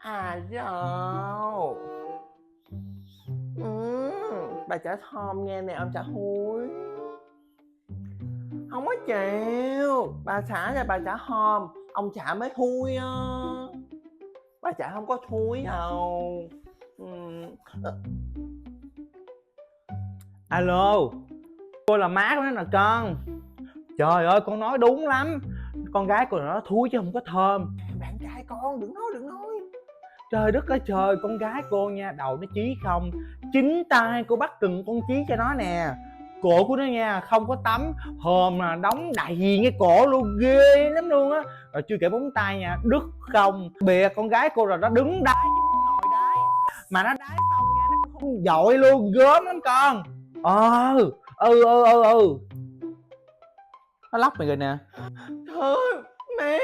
À dạo. Bà chả thòm nghe nè ông chả húi. Không có chịu. Bà xã là bà chả hòm. Ông chả mới thui á. Bà chả không có thui đâu. Ờ, Alo, cô là má của nó nè con. Trời ơi, con nói đúng lắm. Con gái cô là nó thúi chứ không có thơm. Bạn trai con đừng nói. Trời đất ơi trời, con gái cô nha, đầu nó chí không. Chính tay cô bắt từng con chí cho nó nè. Cổ của nó nha, không có tắm. Hòm mà đóng đầy cái cổ luôn, ghê lắm luôn á. Rồi chưa kể móng tay nha, đứt không. Bìa con gái cô là nó đứng đái chứ không có ngồi đái. Mà nó đái xong nha, nó cũng không dội luôn, gớm lắm con. Ừ. Nó lóc mày rồi nè. Thôi mẹ.